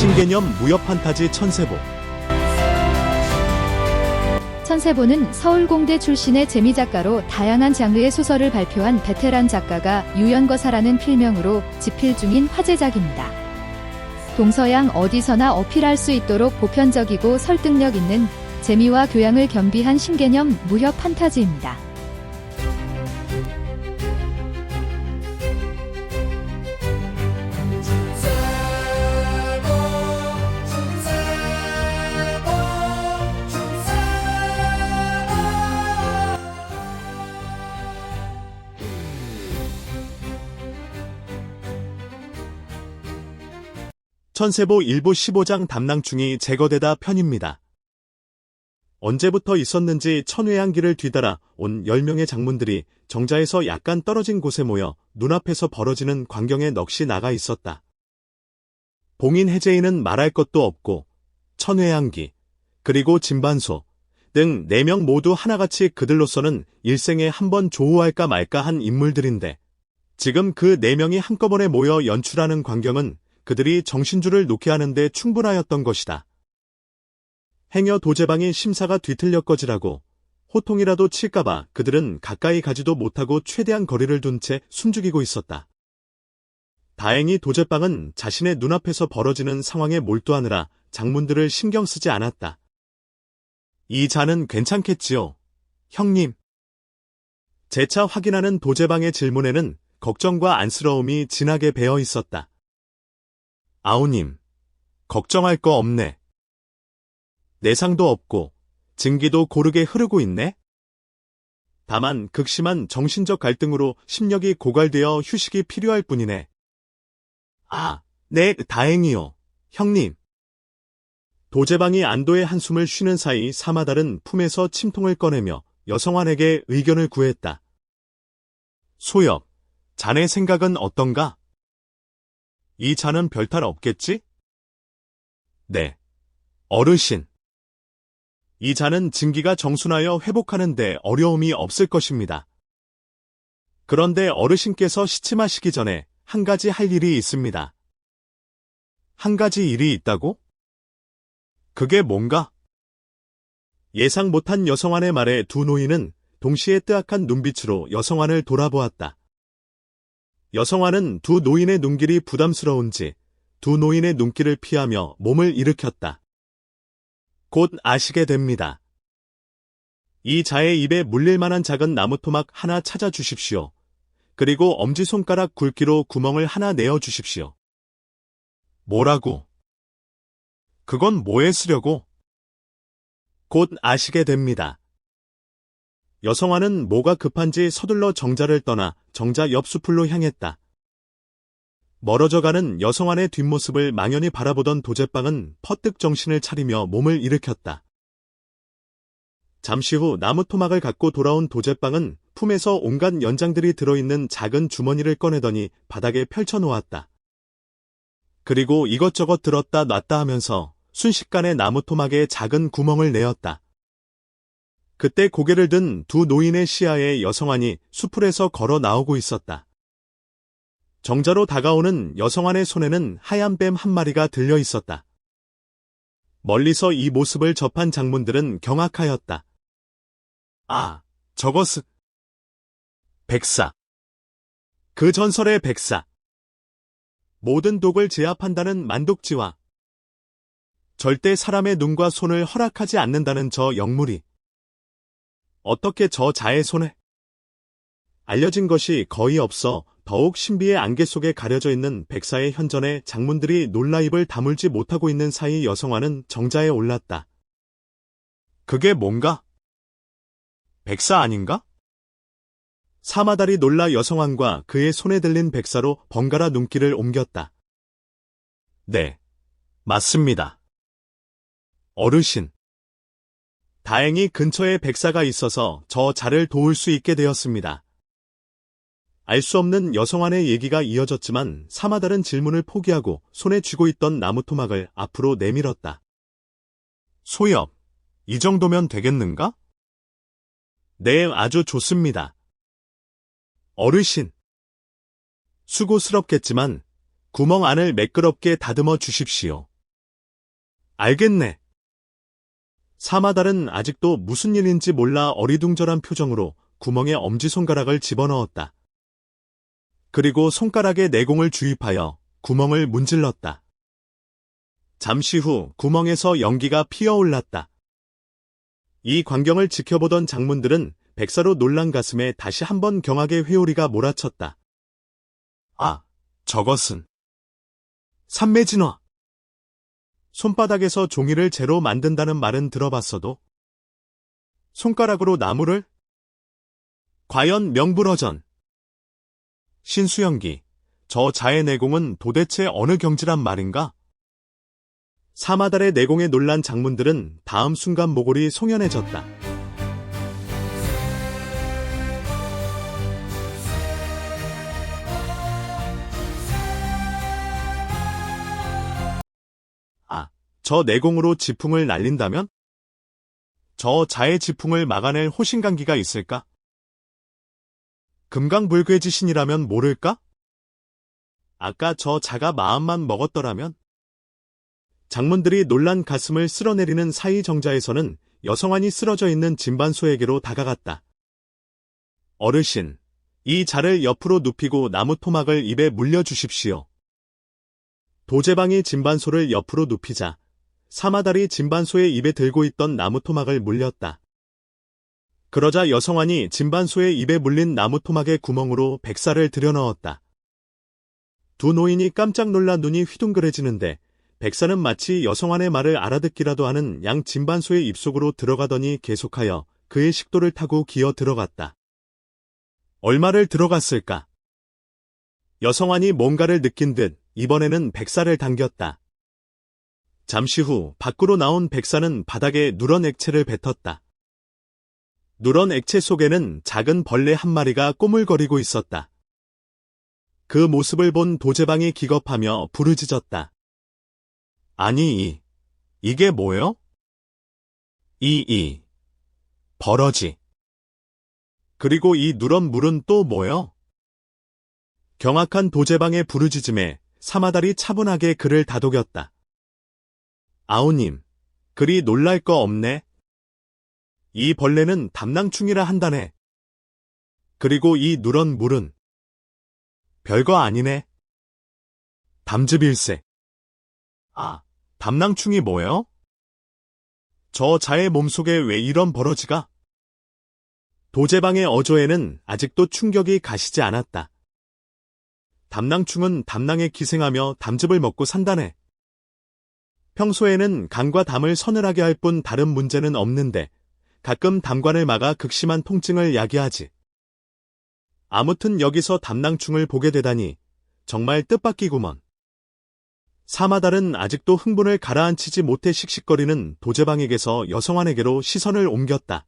신개념 무협 판타지 천세보. 천세보는 서울공대 출신의 재미작가로 다양한 장르의 소설을 발표한 베테랑 작가가 유연거사라는 필명으로 집필 중인 화제작입니다. 동서양 어디서나 어필할 수 있도록 보편적이고 설득력 있는 재미와 교양을 겸비한 신개념 무협 판타지입니다. 천세보 일부 15장 담낭충이 제거되다 편입니다. 언제부터 있었는지 천외양기를 뒤따라 온 10명의 장문들이 정자에서 약간 떨어진 곳에 모여 눈앞에서 벌어지는 광경에 넋이 나가 있었다. 봉인 해제인은 말할 것도 없고 천외양기, 그리고 진반소 등 4명 모두 하나같이 그들로서는 일생에 한 번 조우할까 말까 한 인물들인데 지금 그 4명이 한꺼번에 모여 연출하는 광경은 그들이 정신줄을 놓게 하는데 충분하였던 것이다. 행여 도제방이 심사가 뒤틀렸거지라고 호통이라도 칠까봐 그들은 가까이 가지도 못하고 최대한 거리를 둔 채 숨죽이고 있었다. 다행히 도제방은 자신의 눈앞에서 벌어지는 상황에 몰두하느라 장문들을 신경 쓰지 않았다. 이 자는 괜찮겠지요, 형님. 재차 확인하는 도제방의 질문에는 걱정과 안쓰러움이 진하게 배어 있었다. 아우님, 걱정할 거 없네. 내상도 없고 증기도 고르게 흐르고 있네. 다만 극심한 정신적 갈등으로 심력이 고갈되어 휴식이 필요할 뿐이네. 아, 네, 다행이요, 형님. 도제방이 안도의 한숨을 쉬는 사이 사마달은 품에서 침통을 꺼내며 여성환에게 의견을 구했다. 소엽, 자네 생각은 어떤가? 이 자는 별탈 없겠지? 네, 어르신. 이 자는 증기가 정순하여 회복하는데 어려움이 없을 것입니다. 그런데 어르신께서 시침하시기 전에 한 가지 할 일이 있습니다. 한 가지 일이 있다고? 그게 뭔가? 예상 못한 여성환의 말에 두 노인은 동시에 뜨악한 눈빛으로 여성환을 돌아보았다. 여성환은 두 노인의 눈길이 부담스러운지 두 노인의 눈길을 피하며 몸을 일으켰다. 곧 아시게 됩니다. 이 자의 입에 물릴 만한 작은 나무토막 하나 찾아주십시오. 그리고 엄지손가락 굵기로 구멍을 하나 내어주십시오. 뭐라고? 그건 뭐에 쓰려고? 곧 아시게 됩니다. 여성환은 뭐가 급한지 서둘러 정자를 떠나 정자 옆 수풀로 향했다. 멀어져가는 여성환의 뒷모습을 망연히 바라보던 도제빵은 퍼뜩 정신을 차리며 몸을 일으켰다. 잠시 후 나무 토막을 갖고 돌아온 도제빵은 품에서 온갖 연장들이 들어있는 작은 주머니를 꺼내더니 바닥에 펼쳐놓았다. 그리고 이것저것 들었다 놨다 하면서 순식간에 나무 토막에 작은 구멍을 내었다. 그때 고개를 든 두 노인의 시야에 여성환이 수풀에서 걸어 나오고 있었다. 정자로 다가오는 여성환의 손에는 하얀 뱀 한 마리가 들려 있었다. 멀리서 이 모습을 접한 장문들은 경악하였다. 아, 저것은 백사. 그 전설의 백사. 모든 독을 제압한다는 만독지와 절대 사람의 눈과 손을 허락하지 않는다는 저 영물이 어떻게 저 자의 손에? 알려진 것이 거의 없어 더욱 신비의 안개 속에 가려져 있는 백사의 현전에 장문들이 놀라 입을 다물지 못하고 있는 사이 여성환은 정자에 올랐다. 그게 뭔가? 백사 아닌가? 사마달이 놀라 여성환과 그의 손에 들린 백사로 번갈아 눈길을 옮겼다. 네, 맞습니다. 어르신. 다행히 근처에 백사가 있어서 저 자를 도울 수 있게 되었습니다. 알 수 없는 여성환의 얘기가 이어졌지만 사마달은 질문을 포기하고 손에 쥐고 있던 나무 토막을 앞으로 내밀었다. 소엽, 이 정도면 되겠는가? 네, 아주 좋습니다. 어르신. 수고스럽겠지만 구멍 안을 매끄럽게 다듬어 주십시오. 알겠네. 사마달은 아직도 무슨 일인지 몰라 어리둥절한 표정으로 구멍에 엄지손가락을 집어넣었다. 그리고 손가락에 내공을 주입하여 구멍을 문질렀다. 잠시 후 구멍에서 연기가 피어올랐다. 이 광경을 지켜보던 장문들은 백사로 놀란 가슴에 다시 한번 경악의 회오리가 몰아쳤다. 아, 저것은 산매진화. 손바닥에서 종이를 재로 만든다는 말은 들어봤어도 손가락으로 나무를? 과연 명불허전. 신수연기, 저 자의 내공은 도대체 어느 경지란 말인가? 사마달의 내공에 놀란 장문들은 다음 순간 모골이 송연해졌다. 아, 저 내공으로 지풍을 날린다면? 저 자의 지풍을 막아낼 호신강기가 있을까? 금강불괴지신이라면 모를까? 아까 저 자가 마음만 먹었더라면? 장문들이 놀란 가슴을 쓸어내리는 사이 정자에서는 여성안이 쓰러져 있는 진반소에게로 다가갔다. 어르신, 이 자를 옆으로 눕히고 나무 토막을 입에 물려주십시오. 도제방이 진반소를 옆으로 눕히자 사마달이 진반소의 입에 들고 있던 나무 토막을 물렸다. 그러자 여성안이 진반소의 입에 물린 나무 토막의 구멍으로 백사를 들여넣었다. 두 노인이 깜짝 놀라 눈이 휘둥그레지는데 백사는 마치 여성안의 말을 알아듣기라도 하는 양 진반소의 입속으로 들어가더니 계속하여 그의 식도를 타고 기어 들어갔다. 얼마를 들어갔을까? 여성안이 뭔가를 느낀 듯 이번에는 백사를 당겼다. 잠시 후 밖으로 나온 백사는 바닥에 누런 액체를 뱉었다. 누런 액체 속에는 작은 벌레 한 마리가 꼬물거리고 있었다. 그 모습을 본 도제방이 기겁하며 부르짖었다. 아니, 이게 뭐요? 버러지. 그리고 이 누런 물은 또 뭐요? 경악한 도제방의 부르짖음에 사마달이 차분하게 그를 다독였다. 아우님, 그리 놀랄 거 없네. 이 벌레는 담낭충이라 한다네. 그리고 이 누런 물은 별거 아니네. 담즙일세. 아, 담낭충이 뭐요? 저 자의 몸속에 왜 이런 버러지가? 도제방의 어조에는 아직도 충격이 가시지 않았다. 담낭충은 담낭에 기생하며 담즙을 먹고 산다네. 평소에는 간과 담을 서늘하게 할 뿐 다른 문제는 없는데 가끔 담관을 막아 극심한 통증을 야기하지. 아무튼 여기서 담낭충을 보게 되다니 정말 뜻밖이구먼. 사마달은 아직도 흥분을 가라앉히지 못해 씩씩거리는 도제방에게서 여성안에게로 시선을 옮겼다.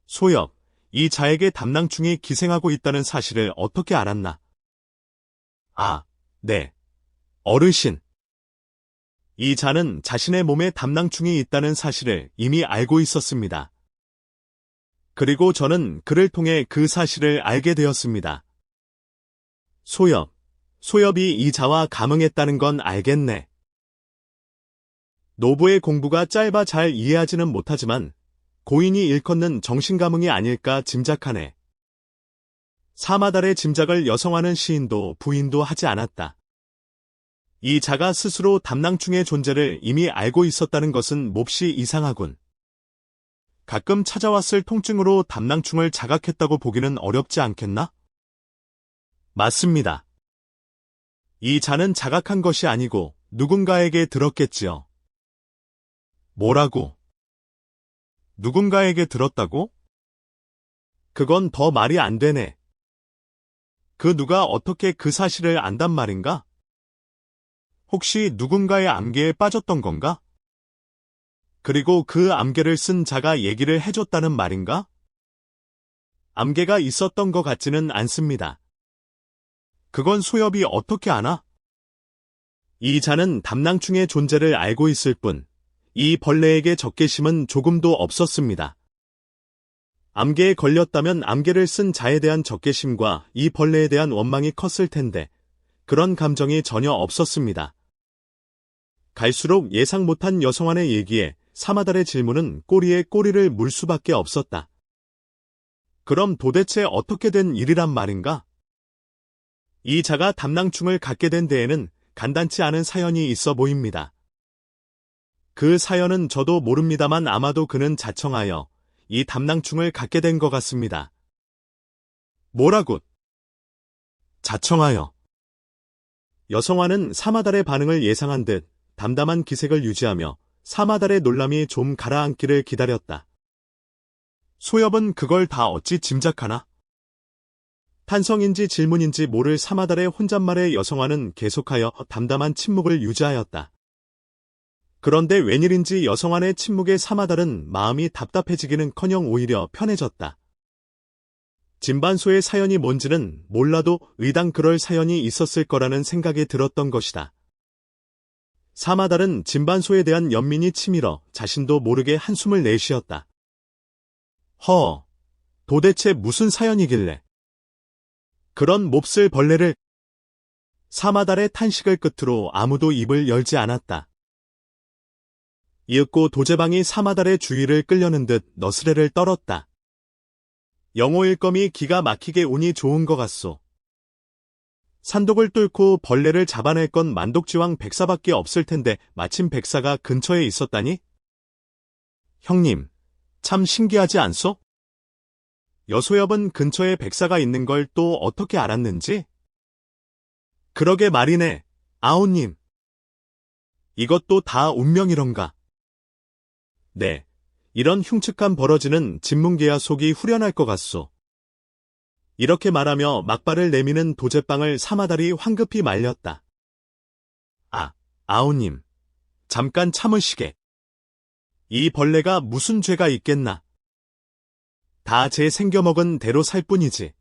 소엽, 이 자에게 담낭충이 기생하고 있다는 사실을 어떻게 알았나? 아, 네. 어르신. 이 자는 자신의 몸에 담낭충이 있다는 사실을 이미 알고 있었습니다. 그리고 저는 그를 통해 그 사실을 알게 되었습니다. 소엽이 이 자와 감응했다는 건 알겠네. 노부의 공부가 짧아 잘 이해하지는 못하지만 고인이 일컫는 정신감응이 아닐까 짐작하네. 사마달의 짐작을 여성하는 시인도 부인도 하지 않았다. 이 자가 스스로 담낭충의 존재를 이미 알고 있었다는 것은 몹시 이상하군. 가끔 찾아왔을 통증으로 담낭충을 자각했다고 보기는 어렵지 않겠나? 맞습니다. 이 자는 자각한 것이 아니고 누군가에게 들었겠지요. 뭐라고? 누군가에게 들었다고? 그건 더 말이 안 되네. 그 누가 어떻게 그 사실을 안단 말인가? 혹시 누군가의 암계에 빠졌던 건가? 그리고 그 암계를 쓴 자가 얘기를 해줬다는 말인가? 암계가 있었던 것 같지는 않습니다. 그건 소엽이 어떻게 아나? 이 자는 담낭충의 존재를 알고 있을 뿐, 이 벌레에게 적개심은 조금도 없었습니다. 암계에 걸렸다면 암계를 쓴 자에 대한 적개심과 이 벌레에 대한 원망이 컸을 텐데, 그런 감정이 전혀 없었습니다. 갈수록 예상 못한 여성환의 얘기에 사마달의 질문은 꼬리에 꼬리를 물 수밖에 없었다. 그럼 도대체 어떻게 된 일이란 말인가? 이 자가 담낭충을 갖게 된 데에는 간단치 않은 사연이 있어 보입니다. 그 사연은 저도 모릅니다만 아마도 그는 자청하여 이 담낭충을 갖게 된 것 같습니다. 뭐라고? 자청하여. 여성환은 사마달의 반응을 예상한 듯 담담한 기색을 유지하며 사마달의 놀람이 좀 가라앉기를 기다렸다. 소엽은 그걸 다 어찌 짐작하나? 탄성인지 질문인지 모를 사마달의 혼잣말에 여성환은 계속하여 담담한 침묵을 유지하였다. 그런데 웬일인지 여성환의 침묵에 사마달은 마음이 답답해지기는커녕 오히려 편해졌다. 진반소의 사연이 뭔지는 몰라도 의당 그럴 사연이 있었을 거라는 생각이 들었던 것이다. 사마달은 진반소에 대한 연민이 치밀어 자신도 모르게 한숨을 내쉬었다. 도대체 무슨 사연이길래 그런 몹쓸 벌레를. 사마달의 탄식을 끝으로 아무도 입을 열지 않았다. 이윽고 도제방이 사마달의 주위를 끌려는 듯 너스레를 떨었다. 영호일검이 기가 막히게 운이 좋은 것 같소. 산독을 뚫고 벌레를 잡아낼 건 만독지왕 백사밖에 없을 텐데 마침 백사가 근처에 있었다니? 형님, 참 신기하지 않소? 여소엽은 근처에 백사가 있는 걸 또 어떻게 알았는지? 그러게 말이네, 아오님. 이것도 다 운명이런가? 네, 이런 흉측한 벌어지는 진문계야 속이 후련할 것 같소. 이렇게 말하며 막발을 내미는 도제빵을 사마달이 황급히 말렸다. 아오님, 잠깐 참으시게. 이 벌레가 무슨 죄가 있겠나? 다 제 생겨먹은 대로 살 뿐이지.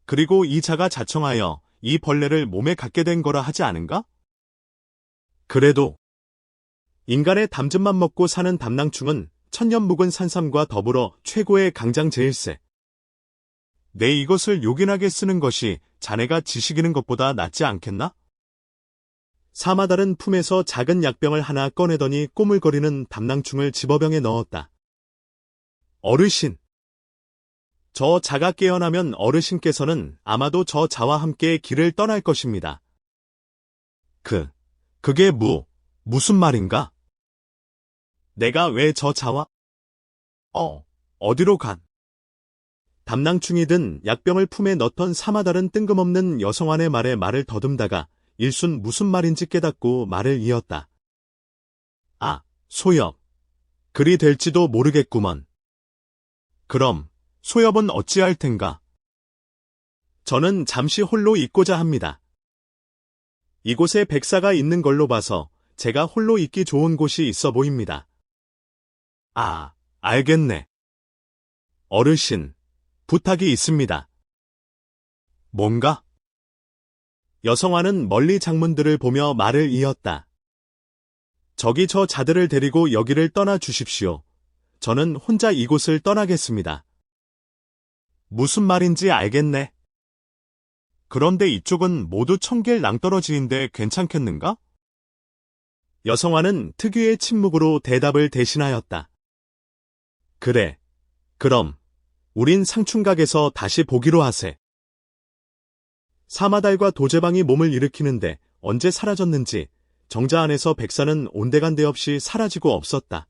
그리고 이 자가 자청하여 이 벌레를 몸에 갖게 된 거라 하지 않은가? 그래도 인간의 담즙만 먹고 사는 담낭충은 천년 묵은 산삼과 더불어 최고의 강장제일세. 내 이것을 요긴하게 쓰는 것이 자네가 지식이는 것보다 낫지 않겠나? 사마달은 품에서 작은 약병을 하나 꺼내더니 꼬물거리는 담낭충을 집어병에 넣었다. 어르신. 저 자가 깨어나면 어르신께서는 아마도 저 자와 함께 길을 떠날 것입니다. 그게 무슨 말인가? 내가 왜 저 자와? 어디로 간? 담낭충이 든 약병을 품에 넣던 사마달은 뜬금없는 여성환의 말에 말을 더듬다가 일순 무슨 말인지 깨닫고 말을 이었다. 소엽. 그리 될지도 모르겠구먼. 그럼 소엽은 어찌할 텐가? 저는 잠시 홀로 있고자 합니다. 이곳에 백사가 있는 걸로 봐서 제가 홀로 있기 좋은 곳이 있어 보입니다. 알겠네. 어르신, 부탁이 있습니다. 뭔가? 여성환은 멀리 장문들을 보며 말을 이었다. 저기 저 자들을 데리고 여기를 떠나 주십시오. 저는 혼자 이곳을 떠나겠습니다. 무슨 말인지 알겠네. 그런데 이쪽은 모두 청길 낭떠러지인데 괜찮겠는가? 여성환은 특유의 침묵으로 대답을 대신하였다. 그래. 그럼 우린 상충각에서 다시 보기로 하세. 사마달과 도제방이 몸을 일으키는데 언제 사라졌는지 정자 안에서 백사는 온데간데 없이 사라지고 없었다.